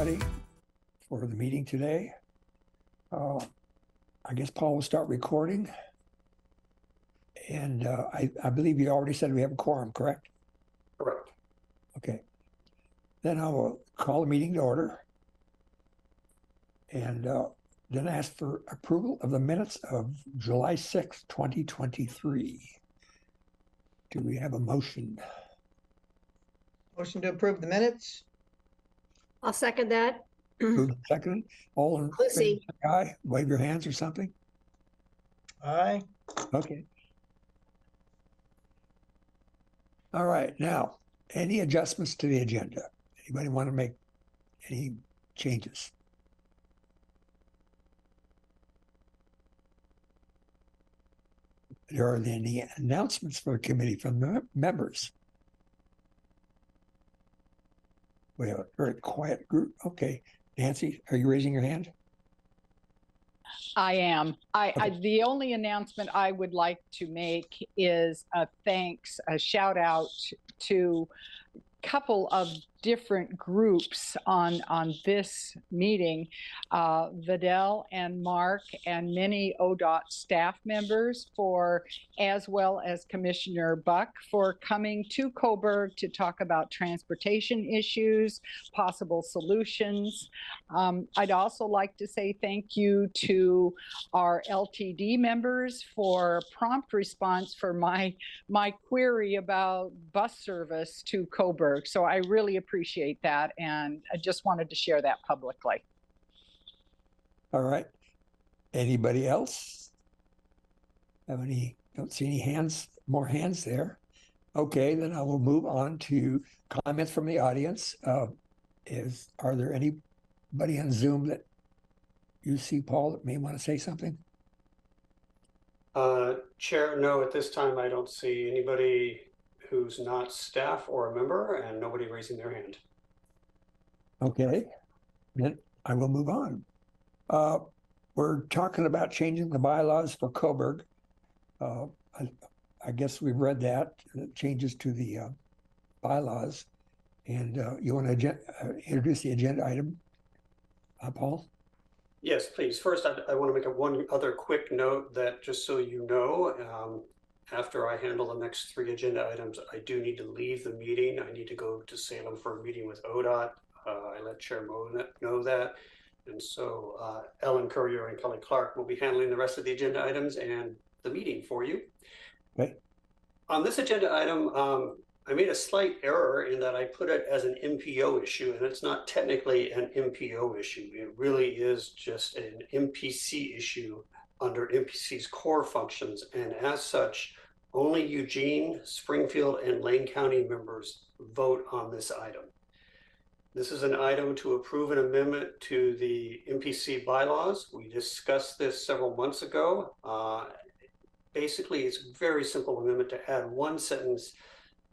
everybody for the meeting today. I guess Paul will start recording. And I believe you already said we have a quorum, correct? Correct. Okay. Then I will call the meeting to order and then ask for approval of the minutes of July 6th, 2023. Do we have a motion? Motion to approve the minutes. I'll second that. Moved and seconded. All in favor, Lucy. say aye. Wave your hands or something. Aye. Okay. All right. Now, any adjustments to the agenda? Anybody want to make any changes? There are any announcements for the committee from the members? We have a very quiet group. Okay. Nancy, are you raising your hand? I am. Okay. The only announcement I would like to make is a thanks, a shout out to a couple of different groups on this meeting, Vidal and Mark and many ODOT staff members as well as Commissioner Buck for coming to Coburg to talk about transportation issues, possible solutions. I'd also like to say thank you to our LTD members for prompt response for my query about bus service to Coburg. So I really appreciate that, and I just wanted to share that publicly. All right. Anybody else? Don't see any hands, more hands there. Okay, then I will move on to comments from the audience. Are there anybody on Zoom that you see, Paul, that may want to say something? Chair, no, at this time I don't see anybody who's not staff or a member, and nobody raising their hand. Okay, then I will move on. We're talking about changing the bylaws for Coburg. I guess we've read that, changes to the bylaws. And you want to introduce the agenda item, Paul? Yes, please. First, I want to make one other quick note that just so you know, after I handle the next 3 agenda items, I do need to leave the meeting. I need to go to Salem for a meeting with ODOT. I let Chair Moe know that. And so Ellen Courier and Kelly Clark will be handling the rest of the agenda items and the meeting for you. Okay. On this agenda item, I made a slight error in that I put it as an MPO issue, and it's not technically an MPO issue. It really is just an MPC issue under MPC's core functions. And as such, only Eugene, Springfield, and Lane County members vote on this item. This is an item to approve an amendment to the MPC bylaws. We discussed this several months ago. Basically, it's a very simple amendment to add one sentence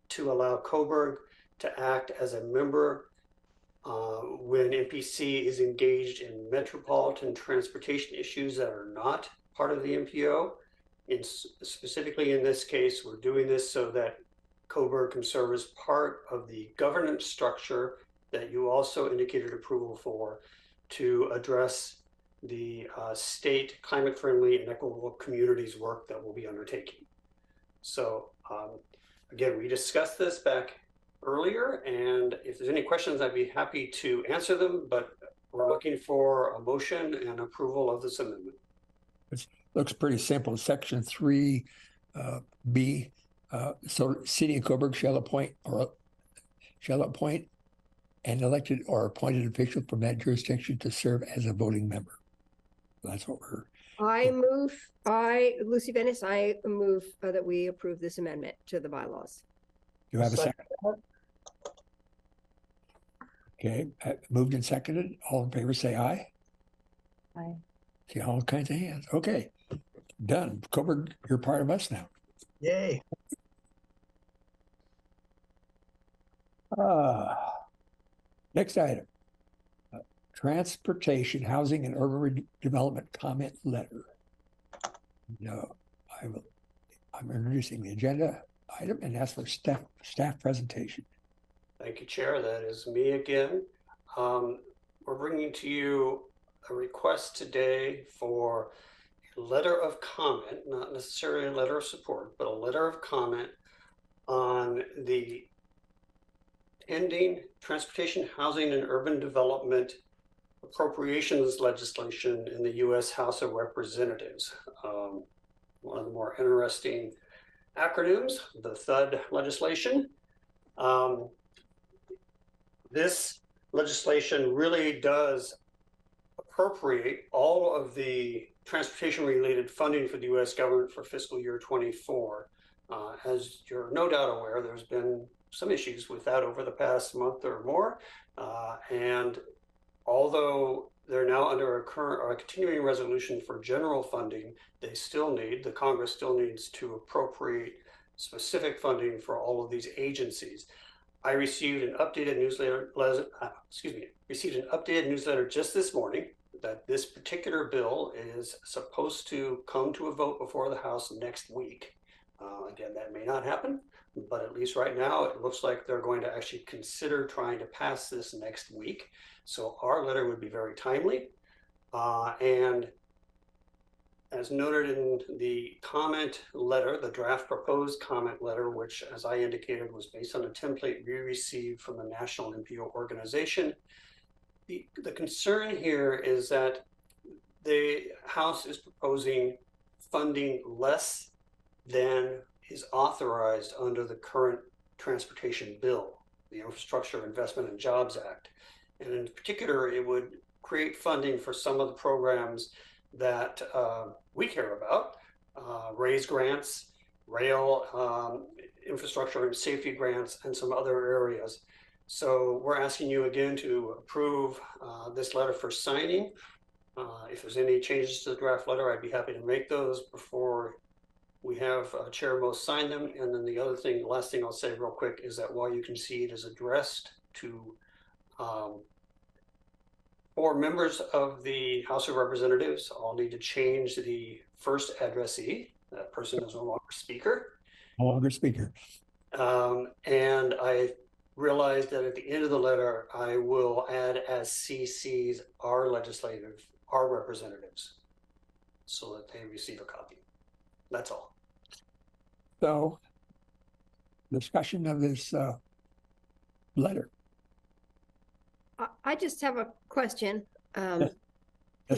to allow Coburg to act as a member when MPC is engaged in metropolitan transportation issues that are not part of the MPO. Specifically in this case, we're doing this so that Coburg can serve as part of the governance structure that you also indicated approval for to address the state climate-friendly and equitable communities work that we'll be undertaking. So again, we discussed this back earlier, and if there's any questions, I'd be happy to answer them, but we're looking for a motion and approval of this amendment. It looks pretty simple. Section 3B, so City of Coburg shall appoint an elected or appointed official from that jurisdiction to serve as a voting member. That's what we're. Lucy Venice, I move that we approve this amendment to the bylaws. Do you have a second? Okay, moved and seconded. All in favor, say aye. Aye. See all kinds of hands. Okay, done. Coburg, you're part of us now. Yay. Next item, transportation, housing, and urban development comment letter. No, I'm introducing the agenda item and ask for staff presentation. Thank you, Chair. That is me again. we're bringing to you a request today for a letter of comment, not necessarily a letter of support, but a letter of comment on the pending Transportation, Housing, and Urban Development appropriations legislation in the U.S. House of Representatives. One of the more interesting acronyms, the THUD legislation. This legislation really does appropriate all of the transportation-related funding for the U.S. government for fiscal year 24. As you're no doubt aware, there's been some issues with that over the past month or more, and although they're now under a current or a continuing resolution for general funding, the Congress still needs to appropriate specific funding for all of these agencies. I received an updated newsletter just this morning that this particular bill is supposed to come to a vote before the House next week. Again, that may not happen, but at least right now, it looks like they're going to actually consider trying to pass this next week. So our letter would be very timely. And as noted in the comment letter, the draft proposed comment letter, which, as I indicated, was based on a template we received from the National NPO organization. The concern here is that the House is proposing funding less than is authorized under the current transportation bill, the Infrastructure Investment and Jobs Act. And in particular, it would create funding for some of the programs that we care about, RAISE grants, rail infrastructure and safety grants, and some other areas. So we're asking you again to approve this letter for signing. If there's any changes to the draft letter, I'd be happy to make those before we have Chair Most sign them. And then the last thing I'll say real quick is that while you can see it is addressed to 4 members of the House of Representatives, all need to change the first addressee. That person is no longer speaker. No longer speaker. And I realized that at the end of the letter, I will add as CCs our representatives, so that they receive a copy. That's all. So, discussion of this letter. I just have a question. Yes,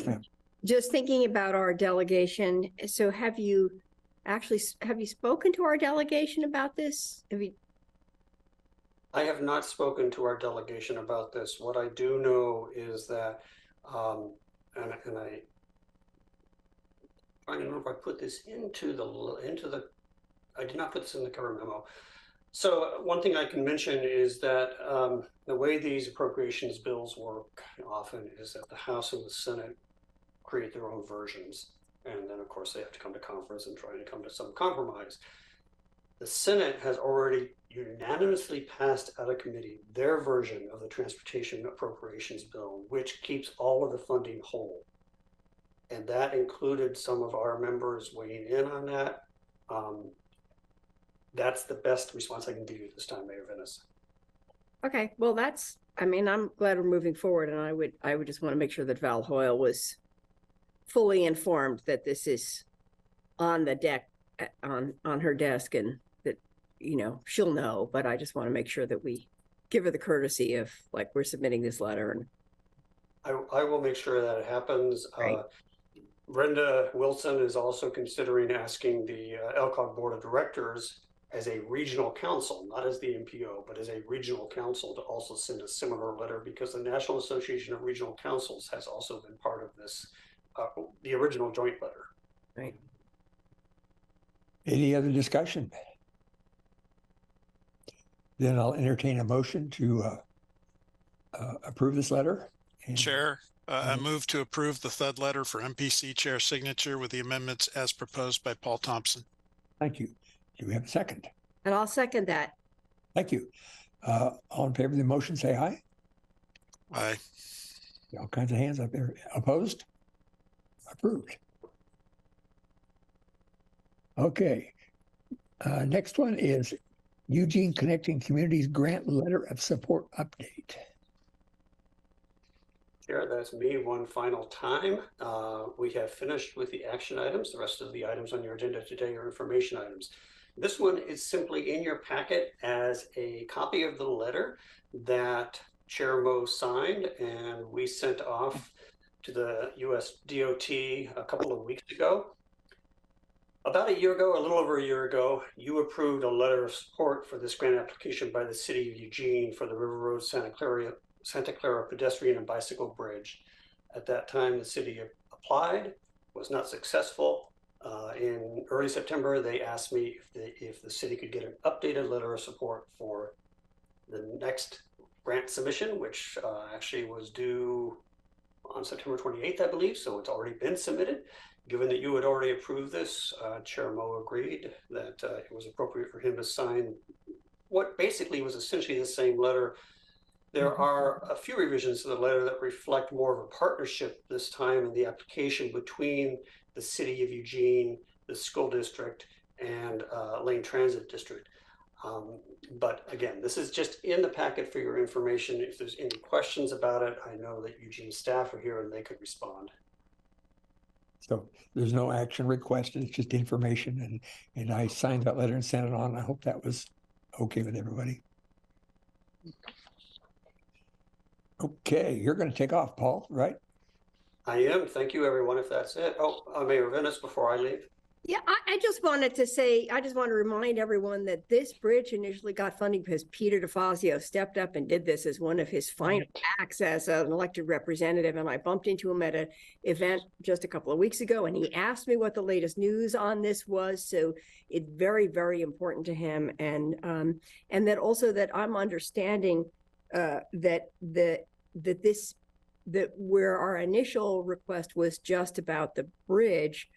ma'am. Just thinking about our delegation. So have you spoken to our delegation about this? I have not spoken to our delegation about this. What I do know is that, and I don't know if I put this I did not put this in the cover memo. So one thing I can mention is that the way these appropriations bills work often is that the House and the Senate create their own versions. And then of course they have to come to conference and try to come to some compromise. The Senate has already unanimously passed out of committee their version of the transportation appropriations bill, which keeps all of the funding whole. And that included some of our members weighing in on that. That's the best response I can give you this time, Mayor Venice. Okay, well, I'm glad we're moving forward, and I would just want to make sure that Val Hoyle was fully informed that this is on the deck, on her desk, and that, she'll know, but I just want to make sure that we give her the courtesy of, like, we're submitting this letter. And I will make sure that it happens. Right. Brenda Wilson is also considering asking the ELCOG Board of Directors as a regional council, not as the NPO, but as a regional council, to also send a similar letter, because the National Association of Regional Councils has also been part of this, the original joint letter. Right. Any other discussion? Then I'll entertain a motion to approve this letter. Chair, I move to approve the THUD letter for MPC chair signature with the amendments as proposed by Paul Thompson. Thank you. Do we have a second? And I'll second that. Thank you. All in favor of the motion, say aye. Aye. All kinds of hands up there. Opposed? Approved. Okay. Next one is Eugene Connecting Communities Grant Letter of Support Update. Chair, that's me one final time. We have finished with the action items. The rest of the items on your agenda today are information items. This one is simply in your packet as a copy of the letter that Chair Mo signed and we sent off to the US DOT a couple of weeks ago. About a year ago, a little over a year ago, you approved a letter of support for this grant application by the city of Eugene for the River Road Santa Clara pedestrian and bicycle bridge. At that time, the city applied, was not successful. In early September, they asked me if the city could get an updated letter of support for the next grant submission, which actually was due on September 28th, I believe, so it's already been submitted. Given that you had already approved this, Chair Mo agreed that it was appropriate for him to sign what basically was essentially the same letter. There are a few revisions to the letter that reflect more of a partnership this time in the application between the city of Eugene, the school district, and Lane Transit District. But again, this is just in the packet for your information. If there's any questions about it, I know that Eugene staff are here and they could respond. So there's no action requested, it's just information, and I signed that letter and sent it on. I hope that was okay with everybody. Okay, you're going to take off, Paul, right? I am. Thank you, everyone, if that's it. Oh, Mayor Venice, before I leave. Yeah, I just wanted to say, I just want to remind everyone that this bridge initially got funding because Peter DeFazio stepped up and did this as one of his final acts as an elected representative. And I bumped into him at an event just a couple of weeks ago, and he asked me what the latest news on this was. So it's very, very important to him. And that also that I'm understanding that where our initial request was just about the bridge,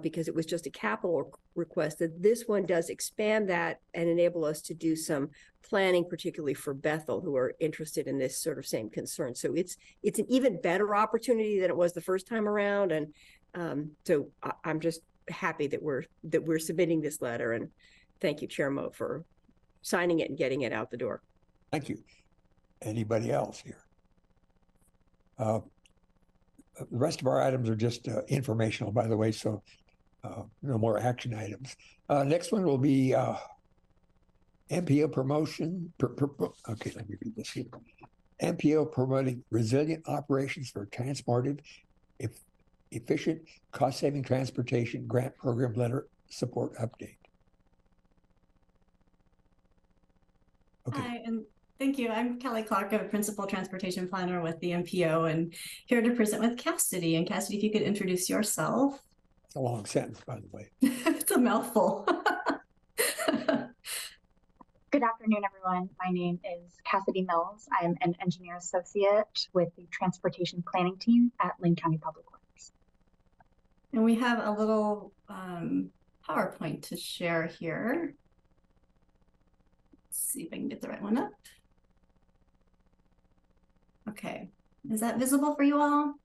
because it was just a capital request, that this one does expand that and enable us to do some planning, particularly for Bethel, who are interested in this sort of same concern. So it's an even better opportunity than it was the first time around. And so I'm just happy that we're submitting this letter. And thank you, Chair Mo, for signing it and getting it out the door. Thank you. Anybody else here? The rest of our items are just informational, by the way, so no more action items. Next one will be MPO promotion. Okay, let me read this here. MPO promoting resilient operations for transportive, efficient, cost-saving transportation grant program letter support update. Okay. Hi, and thank you. I'm Kelly Clark, a Principal Transportation Planner with the MPO, and here to present with Cassidy. And Cassidy, if you could introduce yourself. It's a long sentence, by the way. It's a mouthful. Good afternoon, everyone. My name is Cassidy Mills. I am an engineer associate with the transportation planning team at Lane County Public Works. And we have a little PowerPoint to share here. Let's see if I can get the right one up. Okay, is that visible for you all?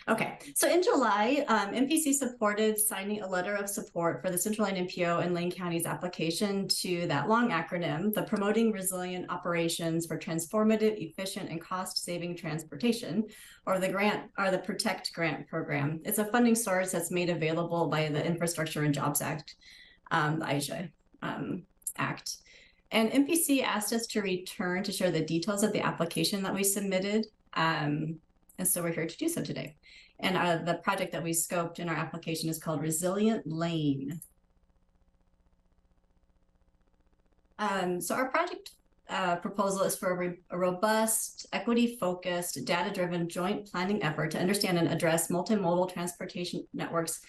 Okay, so in July, MPC supported signing a letter of support for the Central Line MPO and Lane County's application to that long acronym, the Promoting Resilient Operations for Transformative, Efficient, and Cost-Saving Transportation, or the PROTECT grant program. It's a funding source that's made available by the Infrastructure and Jobs Act, the IJA Act. And MPC asked us to return to share the details of the application that we submitted. And so we're here to do so today. And the project that we scoped in our application is called Resilient Lane. So our project proposal is for a robust, equity-focused, data-driven joint planning effort to understand and address multimodal transportation networks'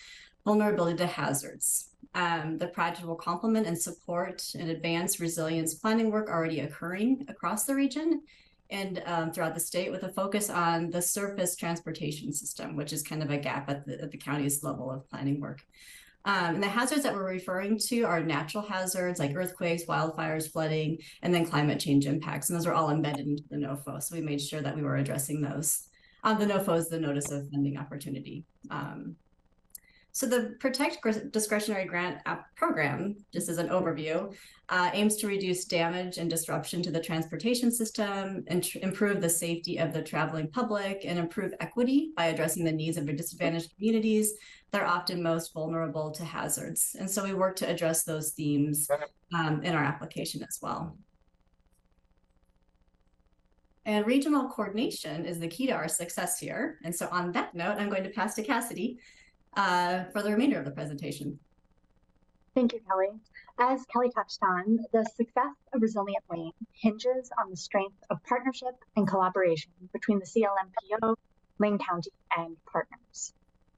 vulnerability to hazards. The project will complement and support and advance resilience planning work already occurring across the region and throughout the state, with a focus on the surface transportation system, which is kind of a gap at the county's level of planning work. And the hazards that we're referring to are natural hazards like earthquakes, wildfires, flooding, and then climate change impacts. And those are all embedded into the NOFO. So we made sure that we were addressing those. The NOFO is the Notice of Funding Opportunity. So the Protect Discretionary Grant Program, just as an overview, aims to reduce damage and disruption to the transportation system, and improve the safety of the traveling public, and improve equity by addressing the needs of disadvantaged communities that are often most vulnerable to hazards. And so we work to address those themes in our application as well. And regional coordination is the key to our success here. And so on that note, I'm going to pass to Cassidy for the remainder of the presentation. Thank you, Kelly. As Kelly touched on, the success of Resilient Lane hinges on the strength of partnership and collaboration between the CLMPO, Lane County, and partners.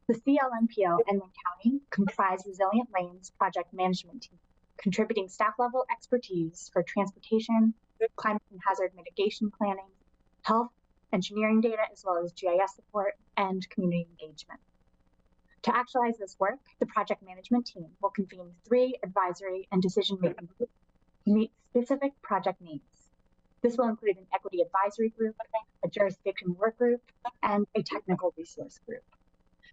The CLMPO and Lane County comprise Resilient Lane's project management team, contributing staff level expertise for transportation, climate and hazard mitigation planning, health, engineering data, as well as GIS support and community engagement. To actualize this work, the project management team will convene 3 advisory and decision-making groups to meet specific project needs. This will include an equity advisory group, a jurisdiction work group, and a technical resource group.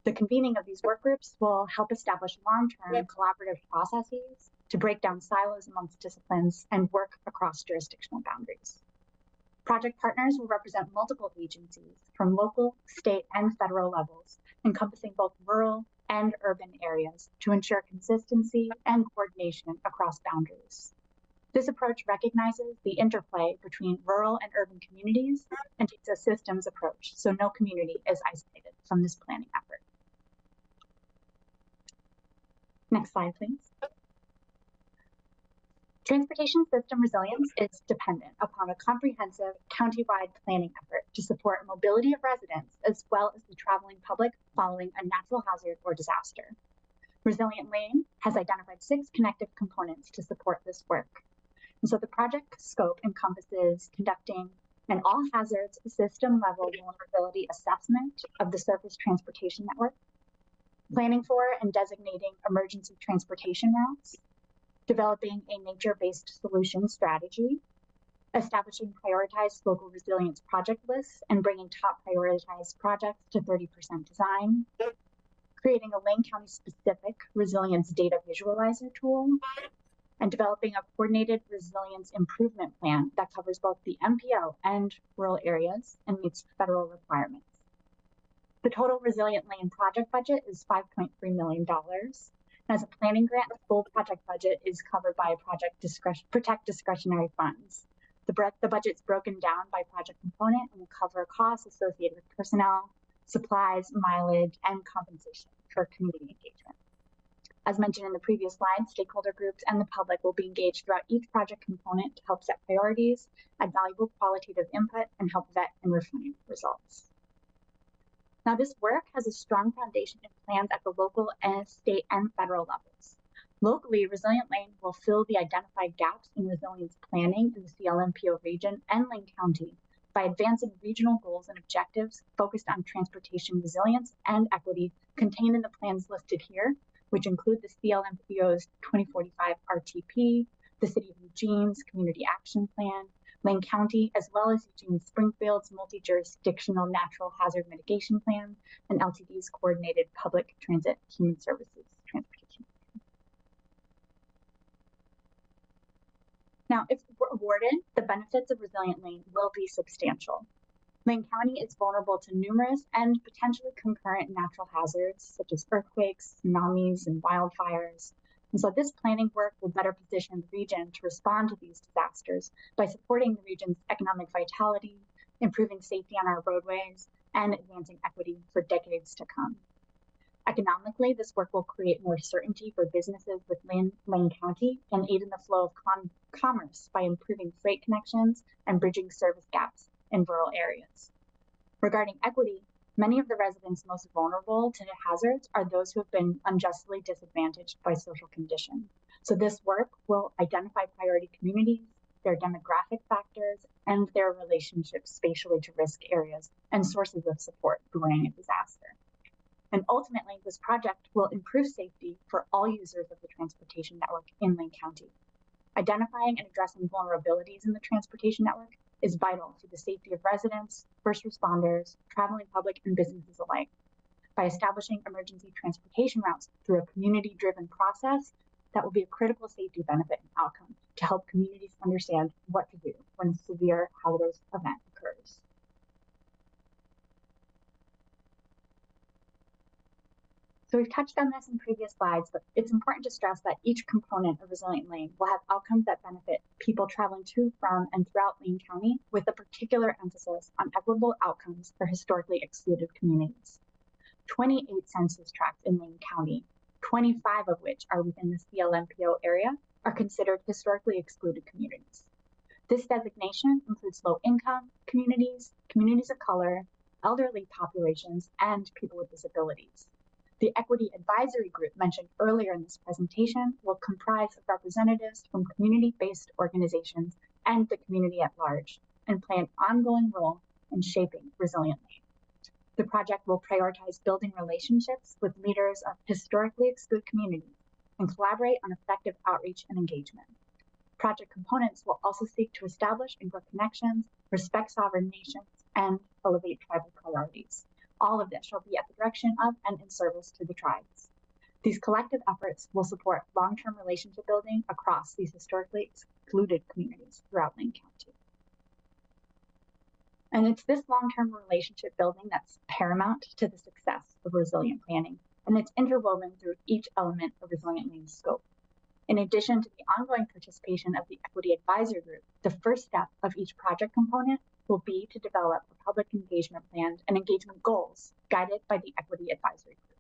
The convening of these work groups will help establish long-term collaborative processes to break down silos amongst disciplines and work across jurisdictional boundaries. Project partners will represent multiple agencies from local, state, and federal levels, encompassing both rural and urban areas to ensure consistency and coordination across boundaries. This approach recognizes the interplay between rural and urban communities and takes a systems approach, so no community is isolated from this planning effort. Next slide, please. Transportation system resilience is dependent upon a comprehensive county-wide planning effort to support mobility of residents as well as the traveling public following a natural hazard or disaster. Resilient Lane has identified 6 connective components to support this work. And so the project scope encompasses conducting an all hazards system level vulnerability assessment of the surface transportation network, planning for and designating emergency transportation routes, developing a nature-based solution strategy, establishing prioritized local resilience project lists and bringing top prioritized projects to 30% design, creating a Lane County specific resilience data visualizer tool, and developing a coordinated resilience improvement plan that covers both the MPO and rural areas and meets federal requirements. The total Resilient Lane project budget is $5.3 million. As a planning grant, the full project budget is covered by Protect discretionary funds. The budget's broken down by project component and will cover costs associated with personnel, supplies, mileage, and compensation for community engagement. As mentioned in the previous slide, stakeholder groups and the public will be engaged throughout each project component to help set priorities, add valuable qualitative input, and help vet and refine results. Now, this work has a strong foundation in plans at the local and state and federal levels. Locally, Resilient Lane will fill the identified gaps in resilience planning in the CLMPO region and Lane County by advancing regional goals and objectives focused on transportation resilience and equity contained in the plans listed here, which include the CLMPO's 2045 RTP, the City of Eugene's Community Action Plan, Lane County, as well as Eugene Springfield's multi-jurisdictional natural hazard mitigation plan, and LTD's coordinated public transit human services transportation. Now, if we're awarded, the benefits of Resilient Lane will be substantial. Lane County is vulnerable to numerous and potentially concurrent natural hazards, such as earthquakes, tsunamis, and wildfires. And so this planning work will better position the region to respond to these disasters by supporting the region's economic vitality, improving safety on our roadways, and advancing equity for decades to come. Economically, this work will create more certainty for businesses within Lane County and aid in the flow of commerce by improving freight connections and bridging service gaps in rural areas. Regarding equity, many of the residents most vulnerable to hazards are those who have been unjustly disadvantaged by social conditions. So this work will identify priority communities, their demographic factors, and their relationships spatially to risk areas and sources of support during a disaster. And ultimately, this project will improve safety for all users of the transportation network in Lane County. Identifying and addressing vulnerabilities in the transportation network is vital to the safety of residents, first responders, traveling public, and businesses alike. by establishing emergency transportation routes through a community-driven process that will be a critical safety benefit and outcome to help communities understand what to do when a severe hazardous event occurs. So we've touched on this in previous slides, but it's important to stress that each component of Resilient Lane will have outcomes that benefit people traveling to, from, and throughout Lane County, with a particular emphasis on equitable outcomes for historically excluded communities. 28 census tracts in Lane County, 25 of which are within the CLMPO area, are considered historically excluded communities. This designation includes low-income communities, communities of color, elderly populations, and people with disabilities. The Equity Advisory Group mentioned earlier in this presentation will comprise of representatives from community-based organizations and the community at large, and play an ongoing role in shaping Resilient Lane. The project will prioritize building relationships with leaders of historically excluded communities and collaborate on effective outreach and engagement. Project components will also seek to establish and grow connections, respect sovereign nations, and elevate tribal priorities. All of this shall be at the direction of and in service to the tribes. These collective efforts will support long-term relationship building across these historically excluded communities throughout Lane County. And it's this long-term relationship building that's paramount to the success of resilient planning, and it's interwoven through each element of Resilient Lane's scope. In addition to the ongoing participation of the Equity Advisory Group, the first step of each project component will be to develop a public engagement plan and engagement goals guided by the Equity Advisory Group.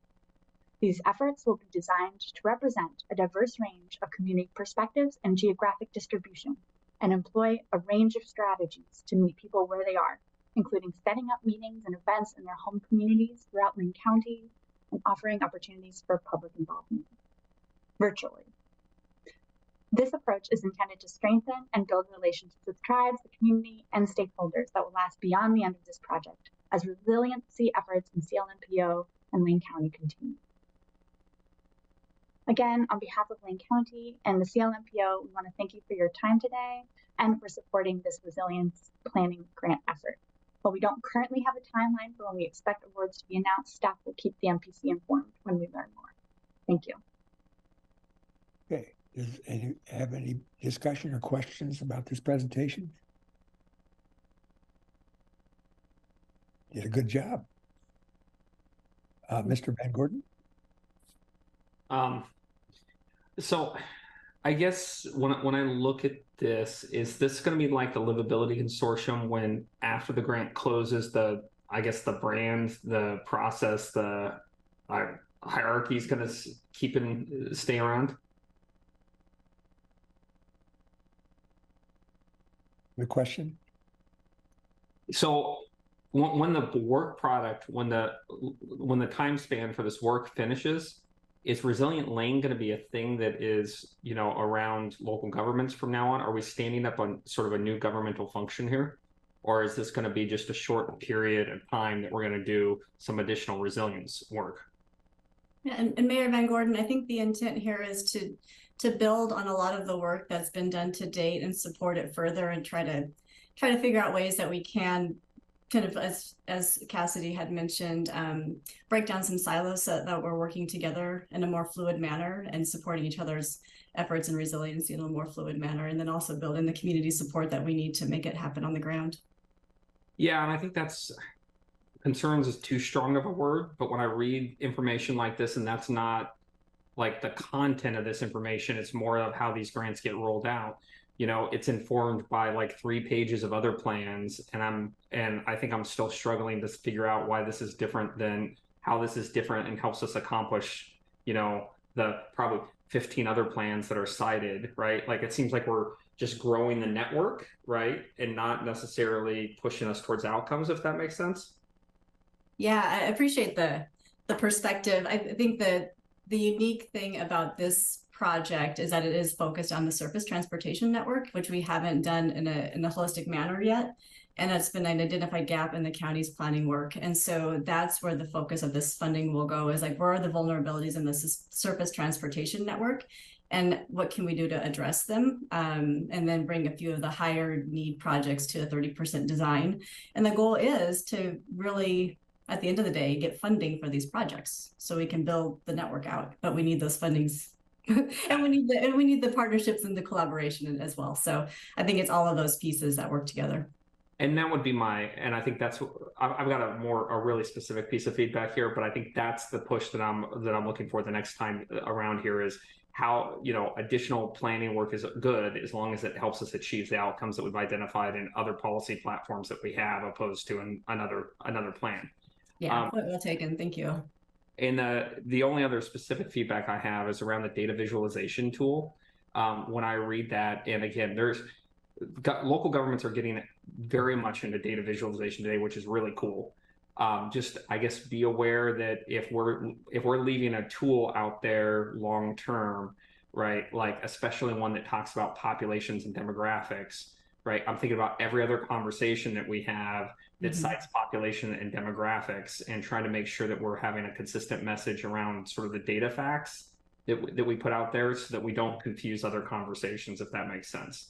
These efforts will be designed to represent a diverse range of community perspectives and geographic distribution, and employ a range of strategies to meet people where they are, including setting up meetings and events in their home communities throughout Lane County and offering opportunities for public involvement virtually. This approach is intended to strengthen and build relationships with tribes, the community, and stakeholders that will last beyond the end of this project as resiliency efforts in CLMPO and Lane County continue. Again, on behalf of Lane County and the CLMPO, we want to thank you for your time today and for supporting this resilience planning grant effort. While we don't currently have a timeline for when we expect awards to be announced, staff will keep the MPC informed when we learn more. Thank you. Okay. Does any have any discussion or questions about this presentation? Did a good job. Mr. Van Gordon? So I guess when I look at this, is this going to be like the Livability Consortium when after the grant closes, I guess the brand, the process, the hierarchy is going to stay around? The question? So when the work product, when the time span for this work finishes, is Resilient Lane going to be a thing that is, around local governments from now on? Are we standing up on sort of a new governmental function here? Or is this going to be just a short period of time that we're going to do some additional resilience work? Yeah, and Mayor Van Gordon, I think the intent here is to build on a lot of the work that's been done to date and support it further and try to figure out ways that we can kind of, as Cassidy had mentioned, break down some silos so that we're working together in a more fluid manner and supporting each other's efforts and resiliency in a more fluid manner, and then also building the community support that we need to make it happen on the ground. Yeah, and I think concerns is too strong of a word, but when I read information like this, and that's not like the content of this information, it's more of how these grants get rolled out. It's informed by like 3 pages of other plans, and I think I'm still struggling to figure out why this is different than how this is different and helps us accomplish, the probably 15 other plans that are cited, right? Like it seems like we're just growing the network, right? And not necessarily pushing us towards outcomes, if that makes sense. Yeah, I appreciate the perspective. I think that the unique thing about this project is that it is focused on the surface transportation network, which we haven't done in a holistic manner yet. And that's been an identified gap in the county's planning work. And so that's where the focus of this funding will go, is like, where are the vulnerabilities in this surface transportation network? And what can we do to address them? And then bring a few of the higher need projects to a 30% design. And the goal is to really at the end of the day, get funding for these projects so we can build the network out. But we need those fundings and we need the partnerships and the collaboration as well. So I think it's all of those pieces that work together. And that would be and I think that's, I've got a really specific piece of feedback here, but I think that's the push that I'm looking for the next time around here is how, additional planning work is good as long as it helps us achieve the outcomes that we've identified in other policy platforms that we have, opposed to another plan. Yeah, point well taken. Thank you. And the only other specific feedback I have is around the data visualization tool. When I read that, and again, local governments are getting very much into data visualization today, which is really cool. Just, I guess, be aware that if we're leaving a tool out there long term, right, like especially one that talks about populations and demographics, right? I'm thinking about every other conversation that we have that cites population and demographics, and trying to make sure that we're having a consistent message around sort of the data facts that we put out there, so that we don't confuse other conversations, if that makes sense.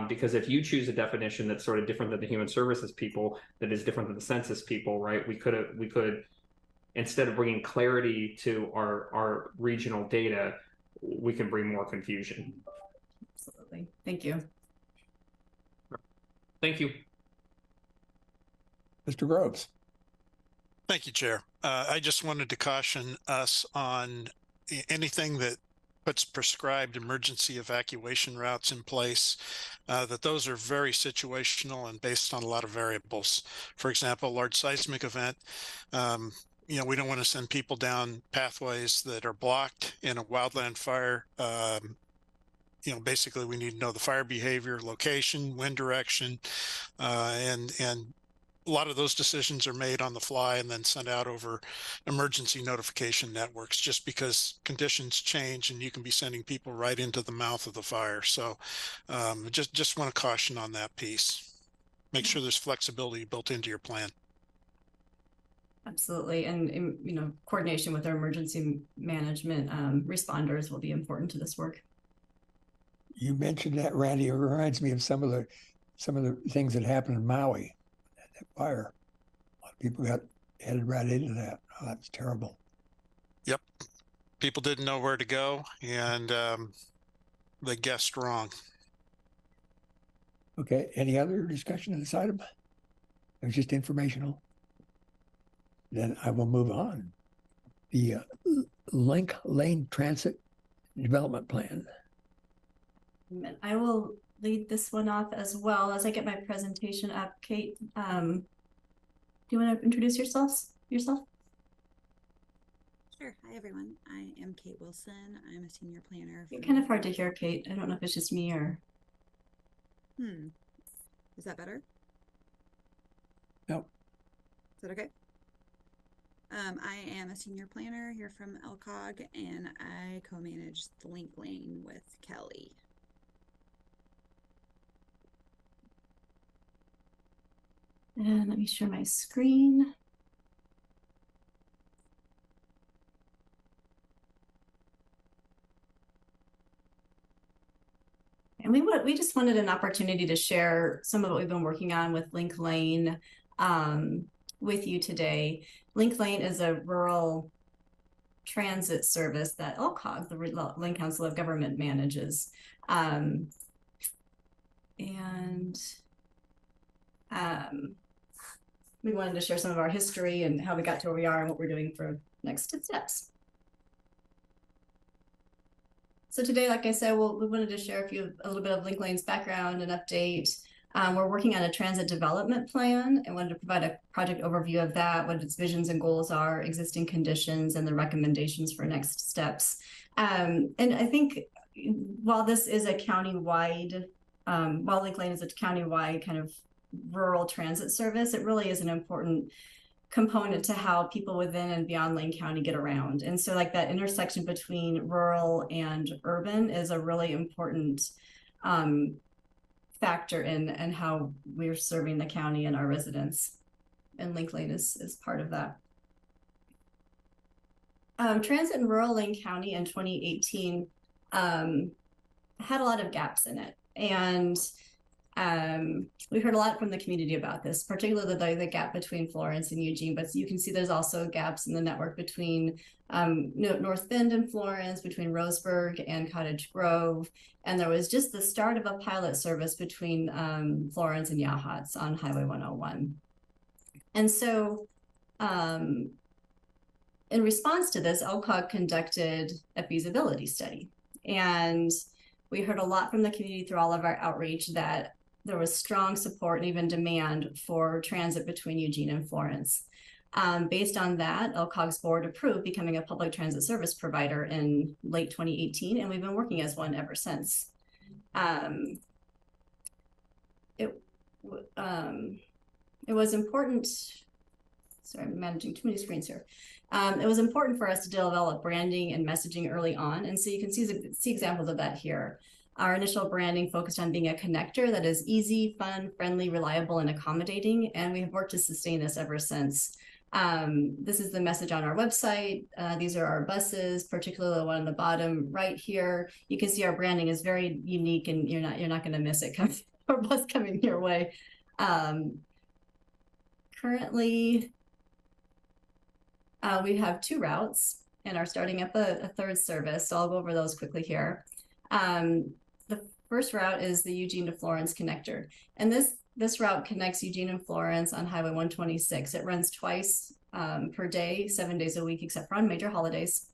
Because if you choose a definition that's sort of different than the human services people, that is different than the census people, right? We could, instead of bringing clarity to our regional data, we can bring more confusion. Absolutely. Thank you. Thank you. Mr. Groves. Thank you, Chair. I just wanted to caution us on anything that puts prescribed emergency evacuation routes in place, that those are very situational and based on a lot of variables. For example, large seismic event, we don't want to send people down pathways that are blocked in a wildland fire. Basically we need to know the fire behavior, location, wind direction, and a lot of those decisions are made on the fly and then sent out over emergency notification networks, just because conditions change and you can be sending people right into the mouth of the fire. So just want to caution on that piece. Make sure there's flexibility built into your plan. Absolutely. And coordination with our emergency management responders will be important to this work. You mentioned that, Randy. It reminds me of some of the things that happened in Maui. That fire. A lot of people got headed right into that. Oh, that's terrible. Yep. People didn't know where to go, and they guessed wrong. Okay. Any other discussion of this item? It was just informational. Then I will move on. The Link Lane Transit Development Plan. I will lead this one off as well as I get my presentation up. Kate, do you want to introduce yourself? Sure. Hi, everyone. I am Kate Wilson. I'm a senior planner. It's kind of hard to hear, Kate. I don't know if it's just me or... Is that better? No. Is that okay? I am a senior planner here from LCOG, and I co-manage the Link Lane with Kelly. And let me share my screen. And we just wanted an opportunity to share some of what we've been working on with Link Lane with you today. Link Lane is a rural transit service that LCOG, the Lane Council of Government, manages. We wanted to share some of our history and how we got to where we are and what we're doing for next steps. So today, like I said, we wanted to share a little bit of Link Lane's background and update. We're working on a transit development plan and wanted to provide a project overview of that, what its visions and goals are, existing conditions, and the recommendations for next steps. And I think while this is a countywide, while Link Lane is a countywide kind of rural transit service, it really is an important component to how people within and beyond Lane County get around. And so like that intersection between rural and urban is a really important factor in how we're serving the county and our residents. And Link Lane is part of that. Transit in rural Lane County in 2018 had a lot of gaps in it. And We heard a lot from the community about this, particularly the gap between Florence and Eugene, but you can see there's also gaps in the network between North Bend and Florence, between Roseburg and Cottage Grove. And there was just the start of a pilot service between Florence and Yachats on Highway 101. And so in response to this, LCOG conducted a feasibility study. And we heard a lot from the community through all of our outreach that there was strong support and even demand for transit between Eugene and Florence. Based on that, LCOG's board approved becoming a public transit service provider in late 2018, and we've been working as one ever since. It was important. Sorry, I'm managing too many screens here. It was important for us to develop branding and messaging early on, and so you can see examples of that here. Our initial branding focused on being a connector that is easy, fun, friendly, reliable, and accommodating, and we have worked to sustain this ever since. This is the message on our website. These are our buses, particularly the one on the bottom right here. You can see our branding is very unique, and you're not going to miss it coming or bus coming your way. Currently, we have 2 routes and are starting up a 3rd service. So I'll go over those quickly here. The first route is the Eugene to Florence connector. And this route connects Eugene and Florence on Highway 126. It runs twice per day, 7 days a week, except for on major holidays.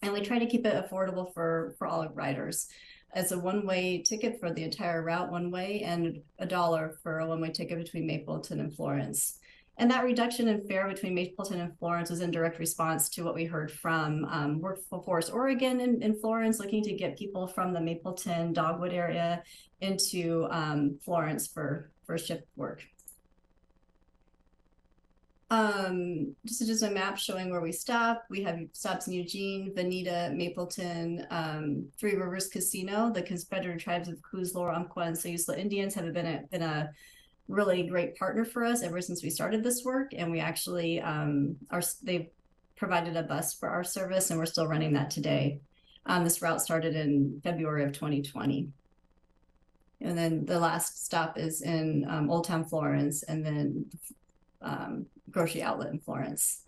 And we try to keep it affordable for all riders. It's a one-way ticket for the entire route one way, and $1 for a one-way ticket between Mapleton and Florence. And that reduction in fare between Mapleton and Florence was in direct response to what we heard from Workforce Oregon in Florence, looking to get people from the Mapleton, Dogwood area into Florence for shift work. Just a map showing where we stop. We have stops in Eugene, Veneta, Mapleton, Three Rivers Casino. The Confederate tribes of Coos, Laurel, Umpqua, and Sayusla Indians have been a really great partner for us ever since we started this work, and we actually they've provided a bus for our service, and we're still running that today. This route started in February of 2020. And then the last stop is in Old Town Florence, and then grocery outlet in Florence.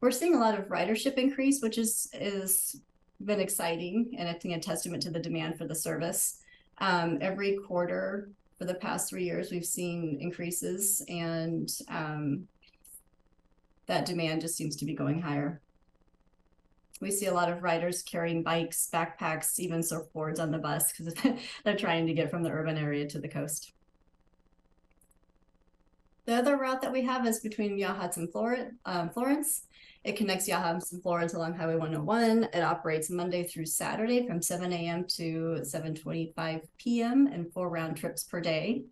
We're seeing a lot of ridership increase, which is been exciting, and I think a testament to the demand for the service. Every quarter for the past 3 years, we've seen increases, and that demand just seems to be going higher. We see a lot of riders carrying bikes, backpacks, even surfboards on the bus because they're trying to get from the urban area to the coast. The other route that we have is between Yachats and Florence. It connects Yachats and Florence along Highway 101. It operates Monday through Saturday from 7 a.m. to 7:25 p.m. and 4 round trips per day.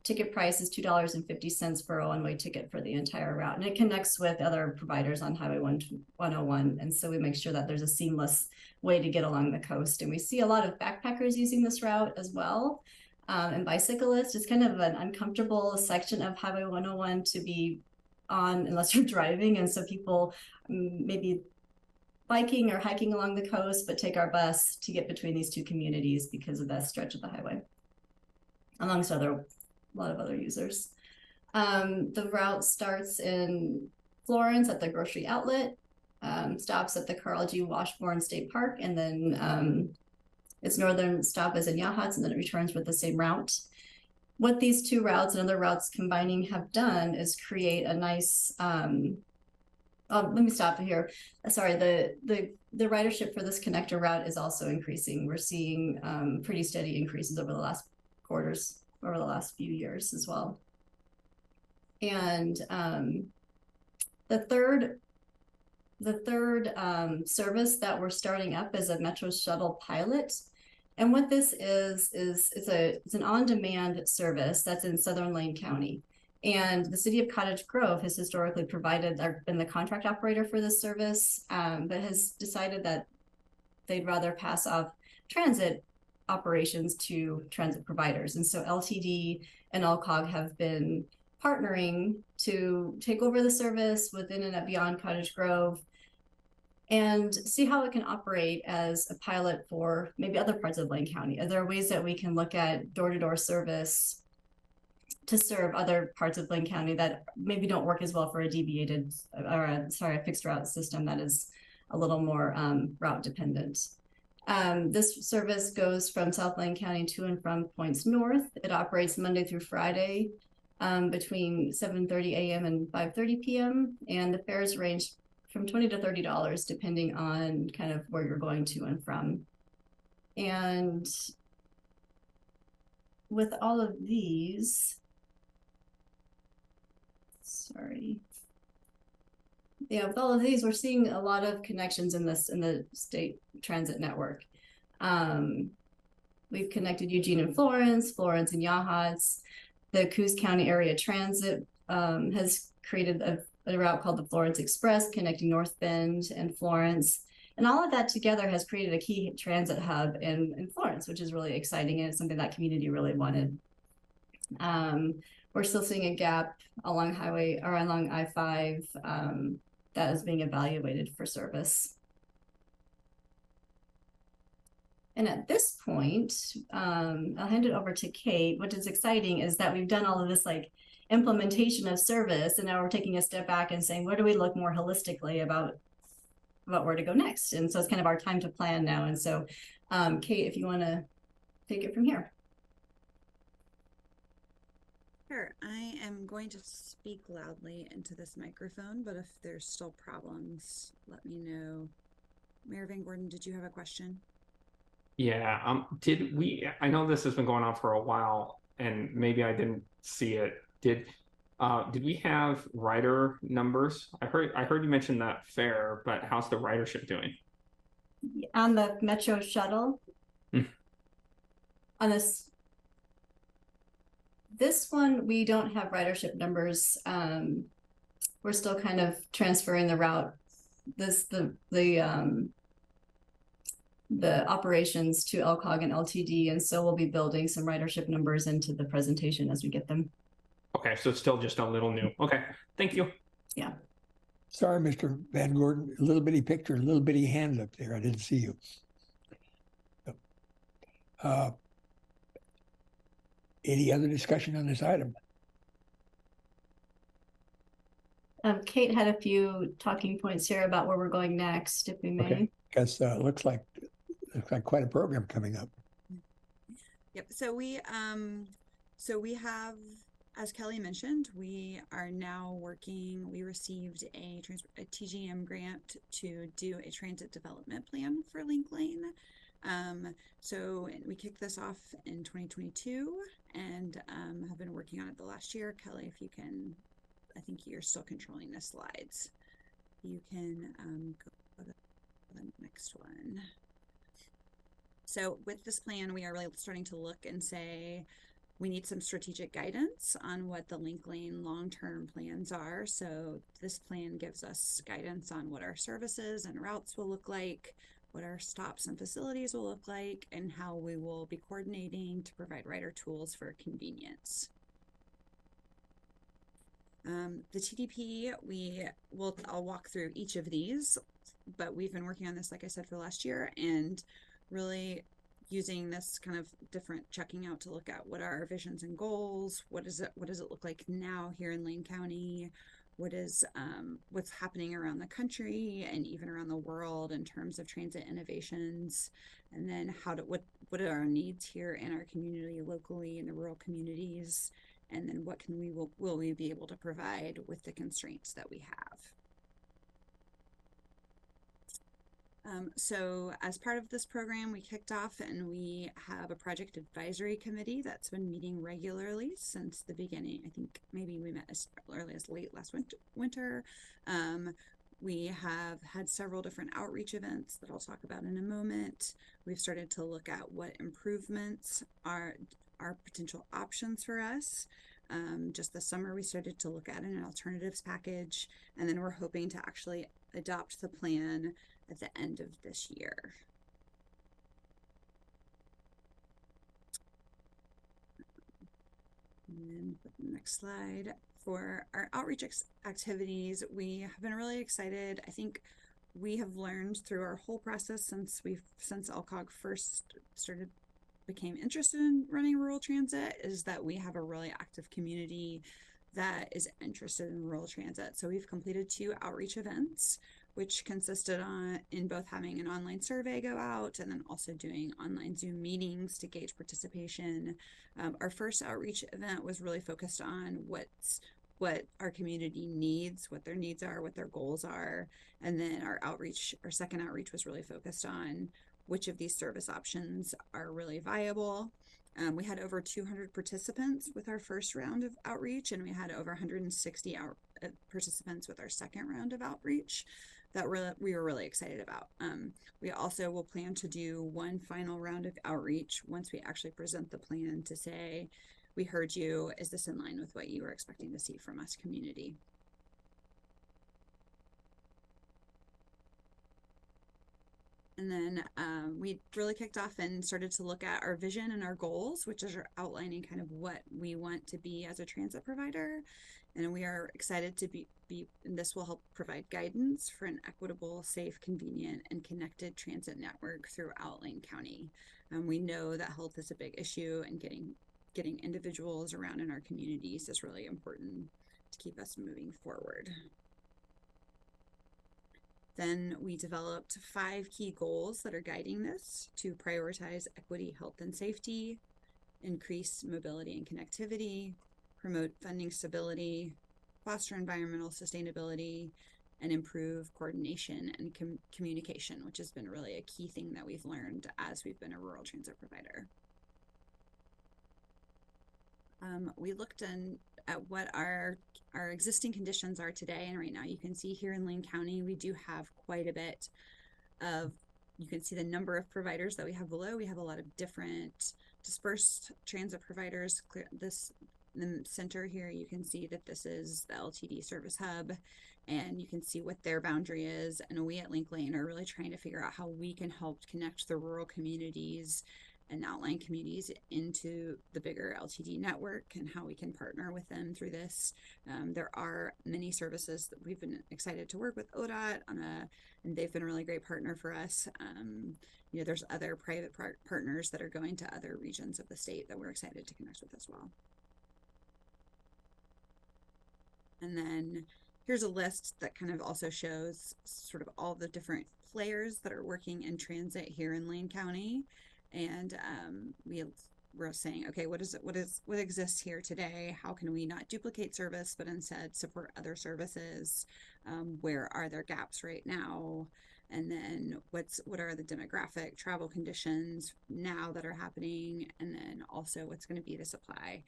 Ticket price is $2.50 for a one-way ticket for the entire route. And it connects with other providers on Highway 101. And so we make sure that there's a seamless way to get along the coast. And we see a lot of backpackers using this route as well. And bicyclists. It's kind of an uncomfortable section of Highway 101 to be on unless you're driving. And so people maybe biking or hiking along the coast, but take our bus to get between these 2 communities because of that stretch of the highway, amongst a lot of other users. The route starts in Florence at the grocery outlet, stops at the Carl G. Washburn State Park, and then its northern stop is in Yachats, and then it returns with the same route. What these 2 routes and other routes combining have done is create a nice, let me stop here. Sorry, the ridership for this connector route is also increasing. We're seeing pretty steady increases over the last quarters, over the last few years as well. And the third service that we're starting up is a Metro Shuttle pilot. And what this is it's an on-demand service that's in Southern Lane County. And the city of Cottage Grove has historically been the contract operator for this service, but has decided that they'd rather pass off transit operations to transit providers. And so LTD and LCOG have been partnering to take over the service within and beyond Cottage Grove. and see how it can operate as a pilot for maybe other parts of Lane County. Are there ways that we can look at door-to-door service to serve other parts of Lane County that maybe don't work as well for a deviated, or a fixed route system that is a little more route dependent? This service goes from South Lane County to and from points north. It operates Monday through Friday between 7:30 a.m. and 5:30 p.m. And the fares range from $20 to $30 depending on kind of where you're going to and from. And with all of these, with all of these, we're seeing a lot of connections in the state transit network. We've connected Eugene and Florence and Yachats. The Coos County Area Transit has created a route called the Florence Express, connecting North Bend and Florence. And all of that together has created a key transit hub in Florence, which is really exciting, and it's something that community really wanted. We're still seeing a gap along I-5 that is being evaluated for service. And at this point, I'll hand it over to Kate. What is exciting is that we've done all of this like implementation of service, and now we're taking a step back and saying, where do we look more holistically about where to go next? And so it's kind of our time to plan now. And so, Kate, if you want to take it from here. Sure. I am going to speak loudly into this microphone, but if there's still problems, let me know. Mayor Van Gordon, did you have a question? Yeah, I know this has been going on for a while, and maybe I didn't see it. Did we have rider numbers? I heard you mention that fare, but how's the ridership doing? On the Metro shuttle? On this one, we don't have ridership numbers. We're still kind of transferring the route, the operations to LCOG and LTD, and so we'll be building some ridership numbers into the presentation as we get them. Okay, so it's still just a little new. Okay, thank you. Yeah. Sorry, Mr. Van Gordon, a little bitty picture, a little bitty hand up there. I didn't see you. Any other discussion on this item? Kate had a few talking points here about where we're going next, if we may. Okay, because it looks like quite a program coming up. Yep. So we have, as Kelly mentioned, we are now working. We received a TGM grant to do a transit development plan for Link Lane. So we kicked this off in 2022 and have been working on it the last year. Kelly, if you can, I think you're still controlling the slides. You can go to the next one. So with this plan, we are really starting to look and say, we need some strategic guidance on what the Link Lane long-term plans are. So this plan gives us guidance on what our services and routes will look like, what our stops and facilities will look like, and how we will be coordinating to provide rider tools for convenience. The TDP, I'll walk through each of these, but we've been working on this, like I said, for the last year, and really using this kind of different checking out to look at what are our visions and goals, what does it look like now here in Lane County, what's happening around the country and even around the world in terms of transit innovations, and then what are our needs here in our community locally in the rural communities, and then what will we be able to provide with the constraints that we have. So as part of this program, we kicked off and we have a project advisory committee that's been meeting regularly since the beginning. I think maybe we met as early as late last winter. We have had several different outreach events that I'll talk about in a moment. We've started to look at what improvements are potential options for us. Just this summer, we started to look at an alternatives package, and then we're hoping to actually adopt the plan at the end of this year. And then the next slide. For our outreach activities, we have been really excited. I think we have learned through our whole process since LCOG first became interested in running rural transit is that we have a really active community that is interested in rural transit. So we've completed 2 outreach events, which consisted in both having an online survey go out and then also doing online Zoom meetings to gauge participation. Our first outreach event was really focused on what our community needs, what their needs are, what their goals are. And then our second outreach was really focused on which of these service options are really viable. We had over 200 participants with our first round of outreach, and we had over 160 participants with our second round of outreach that we were really excited about. We also will plan to do one final round of outreach once we actually present the plan to say, we heard you, is this in line with what you were expecting to see from us, community? And then we really kicked off and started to look at our vision and our goals, which is outlining kind of what we want to be as a transit provider. And we are excited to be and this will help provide guidance for an equitable, safe, convenient, and connected transit network throughout Lane County. We know that health is a big issue, and getting individuals around in our communities is really important to keep us moving forward. Then we developed 5 key goals that are guiding this to prioritize equity, health, and safety, increase mobility and connectivity, promote funding stability, foster environmental sustainability, and improve coordination and communication, which has been really a key thing that we've learned as we've been a rural transit provider. We looked at what our existing conditions are today, and right now you can see here in Lane County we do have quite a bit of, you can see the number of providers that we have below. We have a lot of different dispersed transit providers. In the center here you can see that this is the LTD service hub, and you can see what their boundary is, and we at Link Lane are really trying to figure out how we can help connect the rural communities and outlying communities into the bigger LTD network, and how we can partner with them through this. There are many services that we've been excited to work with ODOT on and they've been a really great partner for us. You know, there's other private partners that are going to other regions of the state that we're excited to connect with as well. And then here's a list that kind of also shows sort of all the different players that are working in transit here in Lane County. And we're saying, okay, what exists here today? How can we not duplicate service, but instead support other services? Where are there gaps right now? And then what are the demographic travel conditions now that are happening? And then also what's going to be the supply?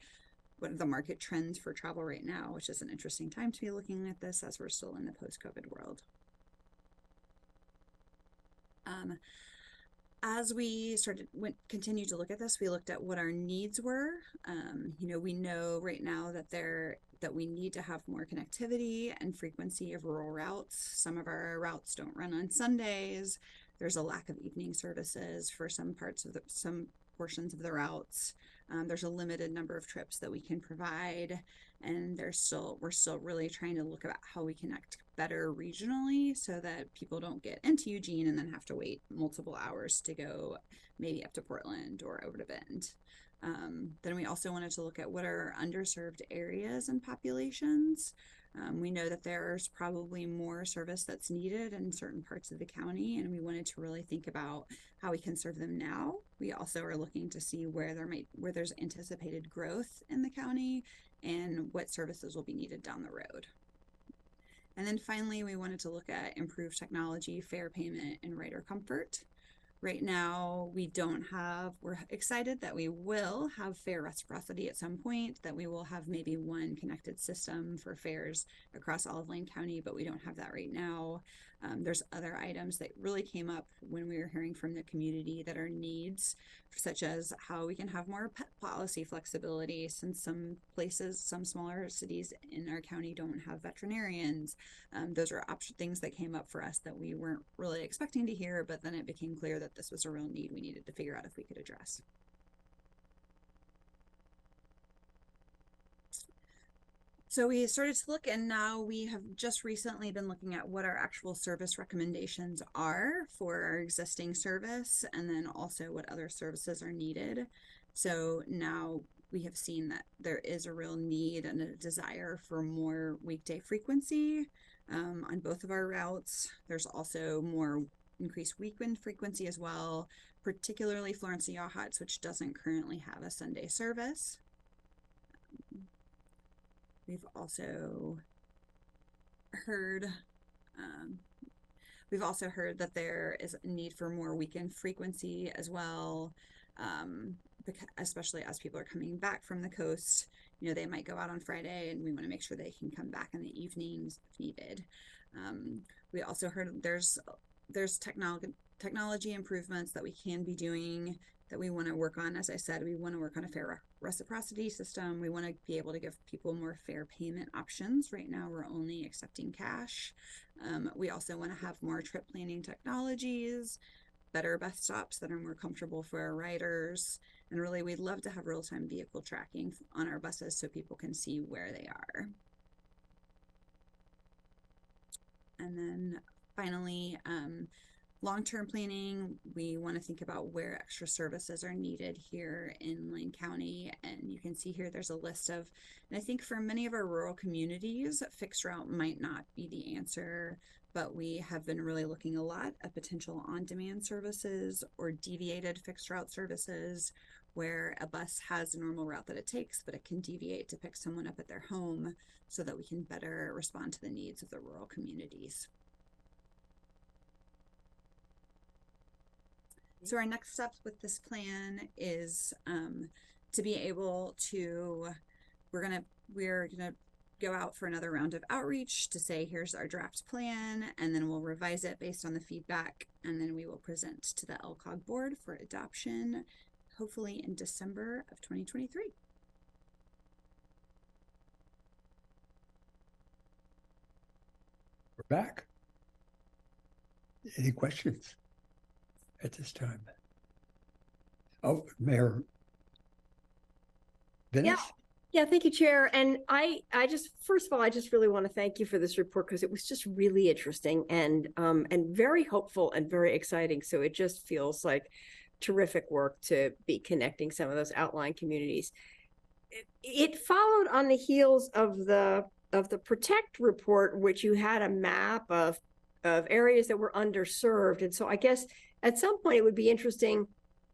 What are the market trends for travel right now, which is an interesting time to be looking at this as we're still in the post-COVID world. As we continued to look at this, we looked at what our needs were. You know, we know right now that we need to have more connectivity and frequency of rural routes. Some of our routes don't run on Sundays. There's a lack of evening services for some portions of the routes. There's a limited number of trips that we can provide, and we're still really trying to look at how we connect better regionally so that people don't get into Eugene and then have to wait multiple hours to go maybe up to Portland or over to Bend. Then we also wanted to look at what are underserved areas and populations. We know that there's probably more service that's needed in certain parts of the county, and we wanted to really think about how we can serve them now. We also are looking to see where there's anticipated growth in the county and what services will be needed down the road. And then finally, we wanted to look at improved technology, fare payment, and rider comfort. Right now, we're excited that we will have fare reciprocity at some point, that we will have maybe one connected system for fares across all of Lane County, but we don't have that right now. There's other items that really came up when we were hearing from the community that are needs, such as how we can have more pet policy flexibility, since some smaller cities in our county don't have veterinarians. Those are things that came up for us that we weren't really expecting to hear, but then it became clear that this was a real need we needed to figure out if we could address. So we started to look, and now we have just recently been looking at what our actual service recommendations are for our existing service, and then also what other services are needed. So now we have seen that there is a real need and a desire for more weekday frequency on both of our routes. There's also more increased weekend frequency as well, particularly Florence to Yachats, which doesn't currently have a Sunday service. We've also heard that there is a need for more weekend frequency as well, especially as people are coming back from the coast. You know, they might go out on Friday, and we want to make sure they can come back in the evenings if needed. We also heard there's technology improvements that we can be doing that we want to work on. As I said, we want to work on a fair reciprocity system. We want to be able to give people more fair payment options. Right now, we're only accepting cash. We also want to have more trip planning technologies, better bus stops that are more comfortable for our riders. And really, we'd love to have real-time vehicle tracking on our buses so people can see where they are. And then finally, long-term planning, we want to think about where extra services are needed here in Lane County. And you can see here there's a list of, and I think for many of our rural communities, fixed route might not be the answer, but we have been really looking a lot at potential on-demand services or deviated fixed route services, where a bus has a normal route that it takes, but it can deviate to pick someone up at their home so that we can better respond to the needs of the rural communities. So our next steps with this plan is to be able to, we're gonna go out for another round of outreach to say, here's our draft plan, and then we'll revise it based on the feedback, and then we will present to the LCOG board for adoption, hopefully in December of 2023. We're back. Any questions at this time? Oh, Mayor Dennis? Yeah, thank you, Chair. And I just, first of all, I just really want to thank you for this report, because it was just really interesting and very hopeful and very exciting. So it just feels like terrific work to be connecting some of those outlying communities. It followed on the heels of the Protect report, which you had a map of areas that were underserved. And so I guess at some point it would be interesting,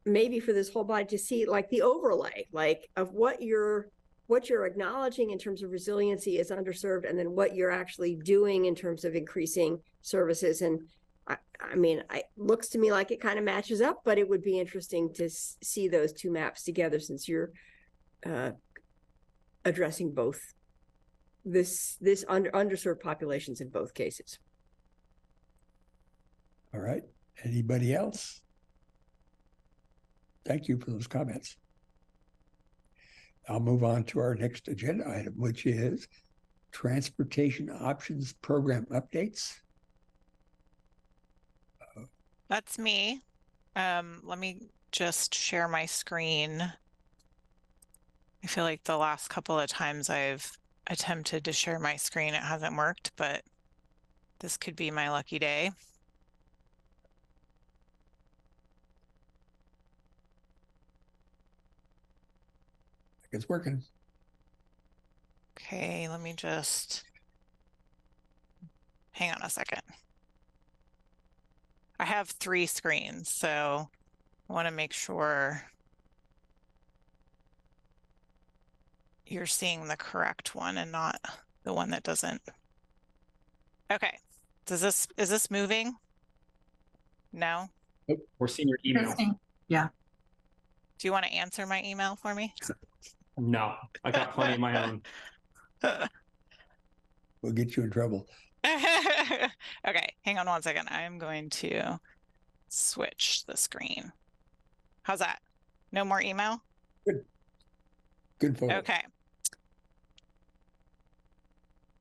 maybe for this whole body, to see like the overlay, like of what you're acknowledging in terms of resiliency is underserved, and then what you're actually doing in terms of increasing services. And I mean, it looks to me like it kind of matches up, but it would be interesting to see those two maps together, since you're addressing both this underserved populations in both cases. All right. Anybody else? Thank you for those comments. I'll move on to our next agenda item, which is Transportation Options Program updates. That's me. Let me just share my screen. I feel like the last couple of times I've attempted to share my screen, it hasn't worked, but this could be my lucky day. It's working. Okay, let me just hang on a second. I have 3 screens, so I want to make sure you're seeing the correct one and not the one that doesn't. Okay, is this moving? No? Nope. We're seeing your email. Yeah. Do you want to answer my email for me? No, I got plenty of my own. We'll get you in trouble. Okay, hang on one second. I'm going to switch the screen. How's that? No more email? Good. Good photo. Okay.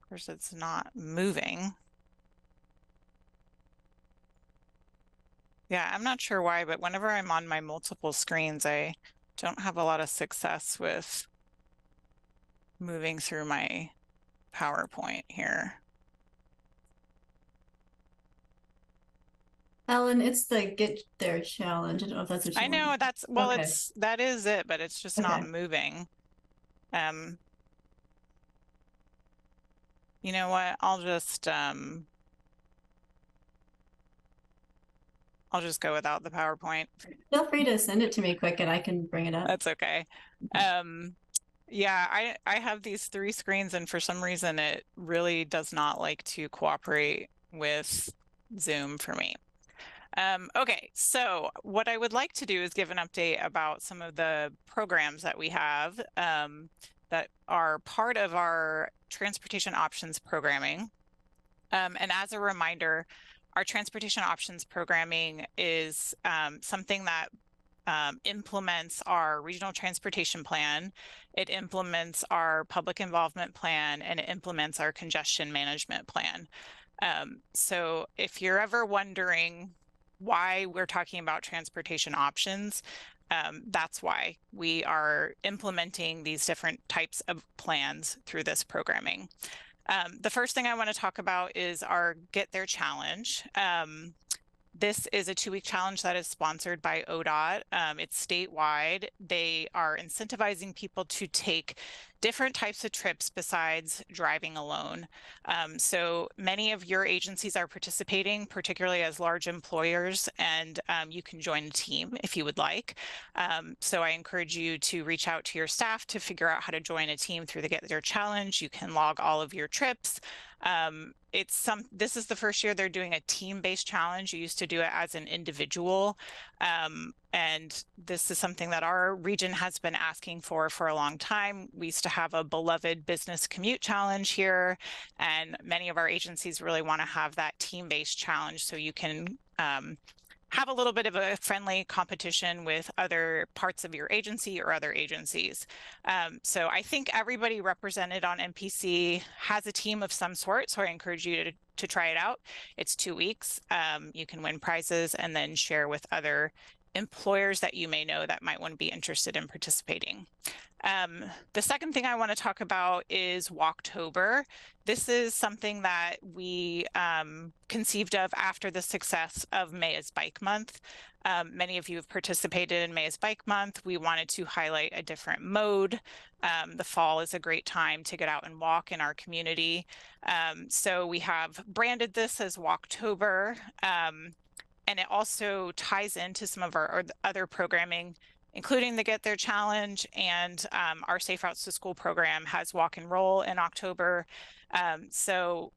Of course, it's not moving. Yeah, I'm not sure why, but whenever I'm on my multiple screens, I don't have a lot of success with moving through my PowerPoint here. Ellen, it's the Get There challenge. I don't know if that's what you I know want. that's, well, Okay. that is it, but it's just not Okay. moving. You know what? I'll just go without the PowerPoint. Feel free to send it to me quick and I can bring it up. That's okay. Yeah, I have these 3 screens, and for some reason it really does not like to cooperate with Zoom for me. Okay, so what I would like to do is give an update about some of the programs that we have that are part of our transportation options programming. And as a reminder, our transportation options programming is something that implements our regional transportation plan, it implements our public involvement plan, and it implements our congestion management plan. So if you're ever wondering why we're talking about transportation options, that's why we are implementing these different types of plans through this programming. The first thing I want to talk about is our Get There challenge. This is a 2-week challenge that is sponsored by ODOT. It's statewide. They are incentivizing people to take different types of trips besides driving alone. So many of your agencies are participating, particularly as large employers, and you can join a team if you would like. So I encourage you to reach out to your staff to figure out how to join a team through the Get There challenge. You can log all of your trips. This is the first year they're doing a team-based challenge. You used to do it as an individual. And this is something that our region has been asking for a long time. We used to have a beloved business commute challenge here, and many of our agencies really want to have that team-based challenge so you can have a little bit of a friendly competition with other parts of your agency or other agencies. So I think everybody represented on MPC has a team of some sort, so I encourage you to try it out. It's 2 weeks. You can win prizes and then share with other employers that you may know that might want to be interested in participating. The second thing I want to talk about is Walktober. This is something that we conceived of after the success of May is Bike Month. Many of you have participated in May is Bike Month. We wanted to highlight a different mode. The fall is a great time to get out and walk in our community. So we have branded this as Walktober. And it also ties into some of our other programming, including the Get There Challenge, and our Safe Routes to School program has Walk and Roll in October. So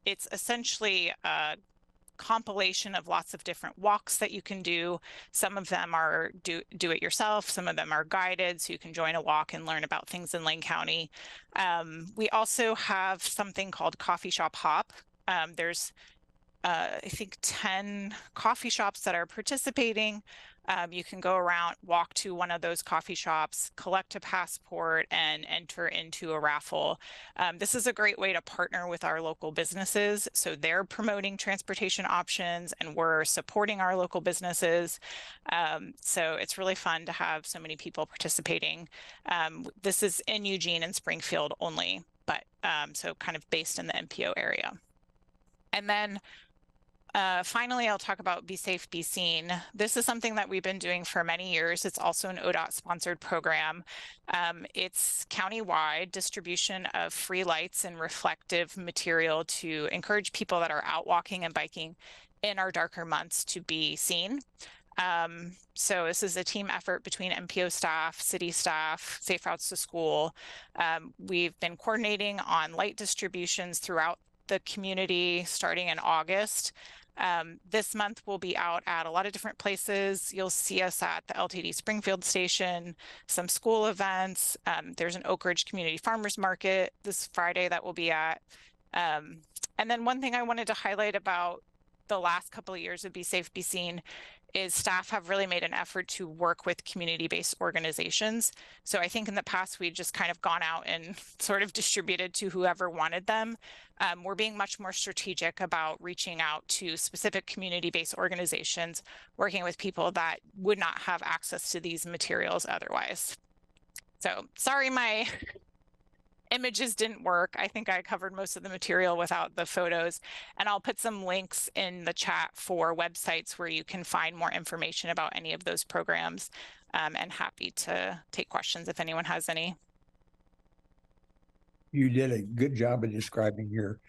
it's essentially a compilation of lots of different walks that you can do. Some of them are do it yourself, some of them are guided, so you can join a walk and learn about things in Lane County. We also have something called Coffee Shop Hop. There's I think 10 coffee shops that are participating. You can go around, walk to one of those coffee shops, collect a passport, and enter into a raffle. This is a great way to partner with our local businesses. So they're promoting transportation options and we're supporting our local businesses. So it's really fun to have so many people participating. This is in Eugene and Springfield only, but so kind of based in the MPO area. And then finally, I'll talk about Be Safe, Be Seen. This is something that we've been doing for many years. It's also an ODOT sponsored program. It's countywide distribution of free lights and reflective material to encourage people that are out walking and biking in our darker months to be seen. So this is a team effort between MPO staff, city staff, Safe Routes to School. We've been coordinating on light distributions throughout the community starting in August. This month we'll be out at a lot of different places. You'll see us at the LTD Springfield station, some school events. There's an Oak Ridge Community Farmers Market this Friday that we'll be at. And then one thing I wanted to highlight about the last couple of years of Be Safe, Be Seen is staff have really made an effort to work with community-based organizations. So I think in the past, we'd just kind of gone out and sort of distributed to whoever wanted them. We're being much more strategic about reaching out to specific community-based organizations, working with people that would not have access to these materials otherwise. So sorry, my images didn't work. I think I covered most of the material without the photos. And I'll put some links in the chat for websites where you can find more information about any of those programs. And happy to take questions if anyone has any. You did a good job of describing your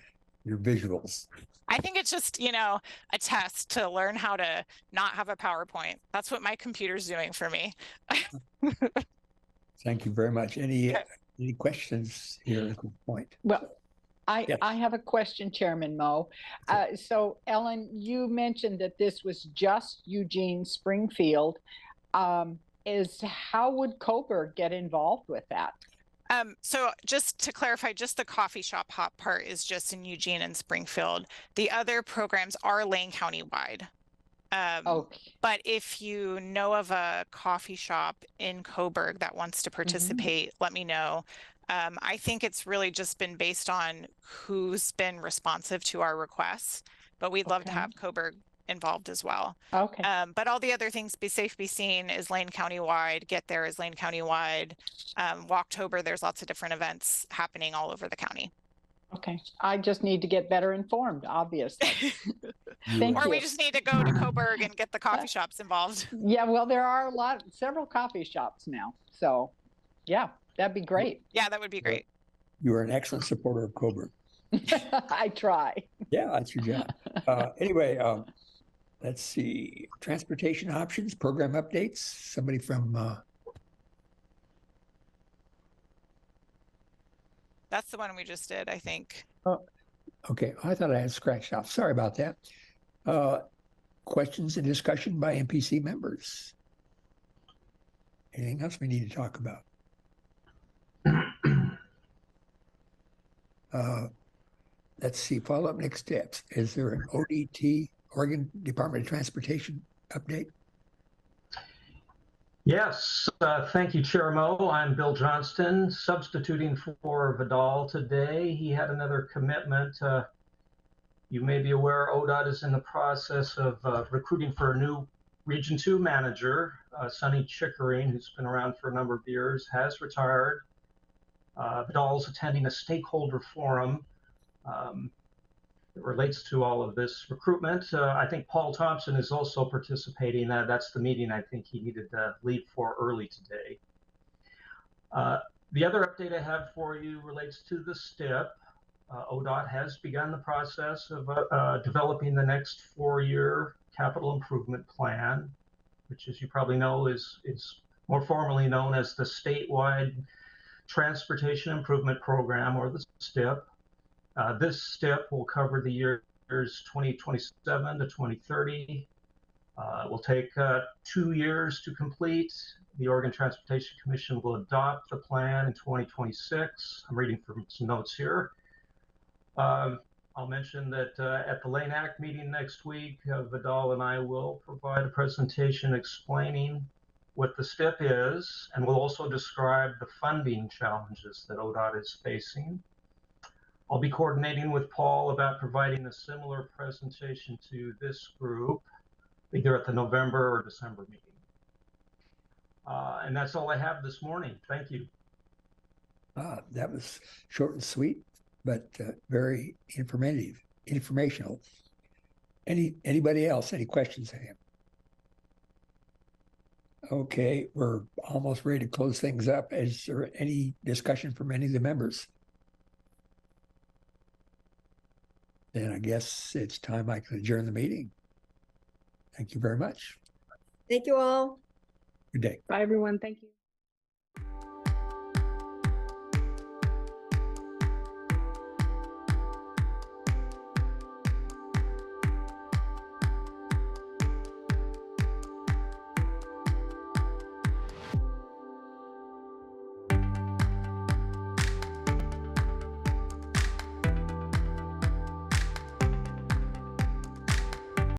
visuals. I think it's just, you know, a test to learn how to not have a PowerPoint. That's what my computer's doing for me. Thank you very much. Any questions here at this point? Well, Yes. I have a question, Chairman Mo. So Ellen, you mentioned that this was just Eugene Springfield. How would Coburg get involved with that? So just to clarify, just the coffee shop hop part is just in Eugene and Springfield. The other programs are Lane County wide. Okay. But if you know of a coffee shop in Coburg that wants to participate, let me know. I think it's really just been based on who's been responsive to our requests, but we'd love to have Coburg involved as well. Okay. But all the other things, Be Safe, Be Seen is Lane County wide, Get There is Lane County wide. Walktober, there's lots of different events happening all over the county. Okay. I just need to get better informed, obviously. Thank or you. we just need to go to Coburg and get the coffee shops involved. Yeah, well, there are several coffee shops now. So yeah, that'd be great. Yeah, that would be great. You are an excellent supporter of Coburg. I try. Yeah, that's your job. Anyway, let's see. Transportation options, program updates. Somebody from That's the one we just did, I think. okay, I thought I had scratched off. Sorry about that. Questions and discussion by MPC members. Anything else we need to talk about? Let's see, follow up next steps. Is there an ODT, Oregon Department of Transportation update? Yes, thank you, Chair Mo. I'm Bill Johnston, substituting for Vidal today. He had another commitment. You may be aware ODOT is in the process of recruiting for a new Region 2 manager. Sonny Chickering, who's been around for a number of years, has retired. Vidal's attending a stakeholder forum that relates to all of this recruitment. I think Paul Thompson is also participating. That's the meeting I think he needed to leave for early today. The other update I have for you relates to the STIP. ODOT has begun the process of developing the next 4-year capital improvement plan, which, as you probably know, is more formally known as the Statewide Transportation Improvement Program, or the STIP. This STIP will cover the years 2027 to 2030. It will take 2 years to complete. The Oregon Transportation Commission will adopt the plan in 2026. I'm reading from some notes here. I'll mention that at the Lane Act meeting next week, Vidal and I will provide a presentation explaining what the STIP is, and we'll also describe the funding challenges that ODOT is facing. I'll be coordinating with Paul about providing a similar presentation to this group, either at the November or December meeting. And that's all I have this morning. Thank you. That was short and sweet, but very informational. Anybody else? Any questions of him? Okay, we're almost ready to close things up. Is there any discussion from any of the members? Then I guess it's time I can adjourn the meeting. Thank you very much. Thank you all. Good day. Bye, everyone. Thank you.